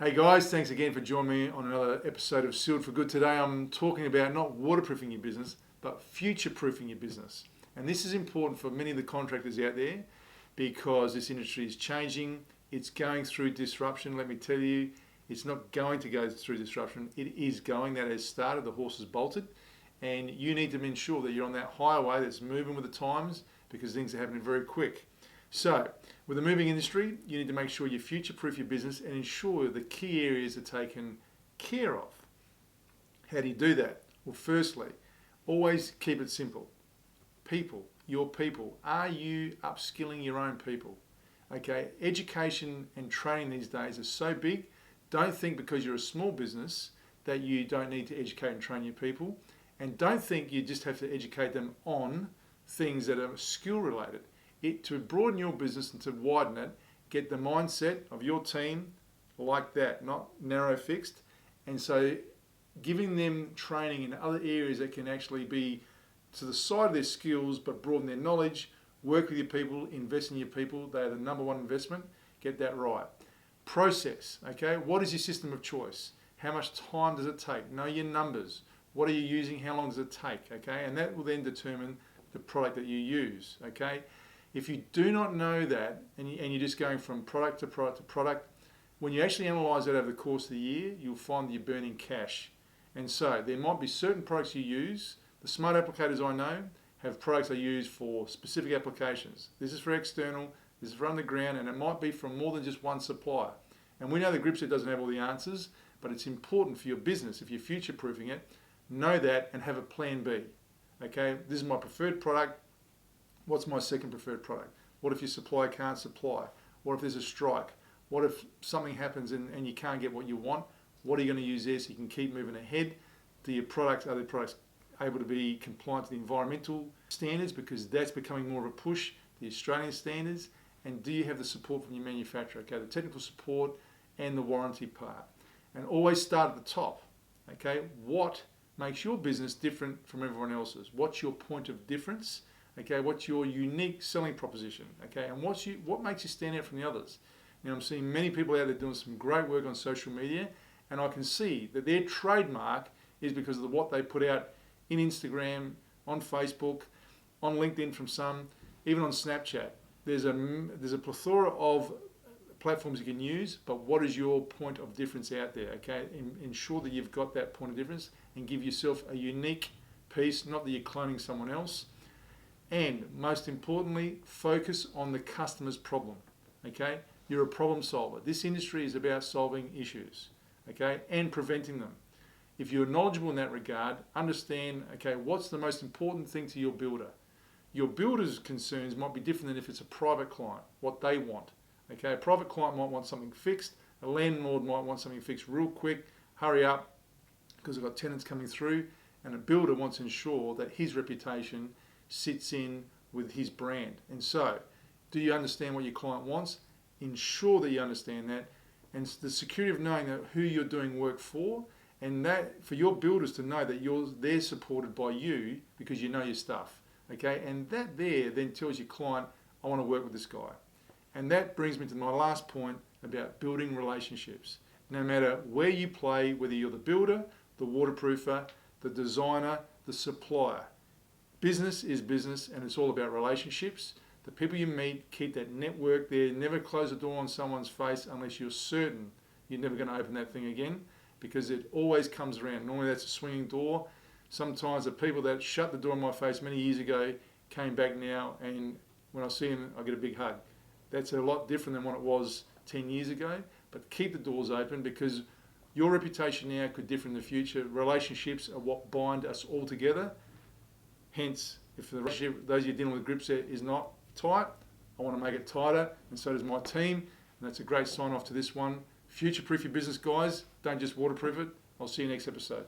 Hey guys, thanks again for joining me on another episode of Sealed for Good. Today I'm talking about not waterproofing your business, but future-proofing your business. And this is important for many of the contractors out there because this industry is changing. It's going through disruption. Let me tell you, it's not going to go through disruption. It is going. That has started. The horse has bolted. And you need to ensure that you're on that highway that's moving with the times because things are happening very quick. So, with the moving industry, you need to make sure you future-proof your business and ensure the key areas are taken care of. How do you do that? Well, firstly, always keep it simple. People, your people. Are you upskilling your own people? Okay, education and training these days are so big. Don't think because you're a small business that you don't need to educate and train your people. And don't think you just have to educate them on things that are skill-related. To broaden your business and to widen it, get the mindset of your team like that, not narrow fixed. And so giving them training in other areas that can actually be to the side of their skills but broaden their knowledge, work with your people, invest in your people. They are the number one investment. Get that right. Process, okay? What is your system of choice? How much time does it take? Know your numbers. What are you using? How long does it take? Okay? And that will then determine the product that you use, okay? If you do not know that and you're just going from product to product to product, when you actually analyse that over the course of the year, you'll find that you're burning cash. And so there might be certain products you use. The smart applicators I know have products they use for specific applications. This is for external, this is for underground, and it might be from more than just one supplier. And we know the grip set doesn't have all the answers, but it's important for your business, if you're future-proofing it, know that and have a plan B. Okay, this is my preferred product. What's my second preferred product? What if your supplier can't supply? What if there's a strike? What if something happens and you can't get what you want? What are you going to use there so you can keep moving ahead? Are the products able to be compliant to the environmental standards, because that's becoming more of a push, the Australian standards? And do you have the support from your manufacturer? Okay, the technical support and the warranty part. And always start at the top. Okay, what makes your business different from everyone else's? What's your point of difference? Okay, what's your unique selling proposition? Okay, and what makes you stand out from the others? Now, I'm seeing many people out there doing some great work on social media, and I can see that their trademark is because of what they put out in Instagram, on Facebook, on LinkedIn from some, even on Snapchat. There's a plethora of platforms you can use, but what is your point of difference out there? Okay, ensure that you've got that point of difference and give yourself a unique piece, not that you're cloning someone else. And most importantly, focus on the customer's problem. Okay, you're a problem solver. This industry is about solving issues, okay, and preventing them. If you're knowledgeable in that regard, understand, okay, what's the most important thing to your builder? Your builder's concerns might be different than if it's a private client, what they want. Okay, a private client might want something fixed. A landlord might want something fixed real quick, hurry up, because they've got tenants coming through. And a builder wants to ensure that his reputation sits in with his brand. And so, do you understand what your client wants? Ensure that you understand that, and the security of knowing that who you're doing work for, and that for your builders to know that they're supported by you because you know your stuff. Okay, and that there then tells your client, I want to work with this guy. And that brings me to my last point about building relationships. No matter where you play, whether you're the builder, the waterproofer, the designer, the supplier, business is business, and it's all about relationships. The people you meet, keep that network there. Never close the door on someone's face unless you're certain you're never going to open that thing again, because it always comes around. Normally that's a swinging door. Sometimes the people that shut the door in my face many years ago came back now, and when I see them, I get a big hug. That's a lot different than what it was 10 years ago, but keep the doors open, because your reputation now could differ in the future. Relationships are what bind us all together. Hence, if the relationship, those you're dealing with grip set is not tight, I want to make it tighter, and so does my team. And that's a great sign off to this one. Future-proof your business, guys. Don't just waterproof it. I'll see you next episode.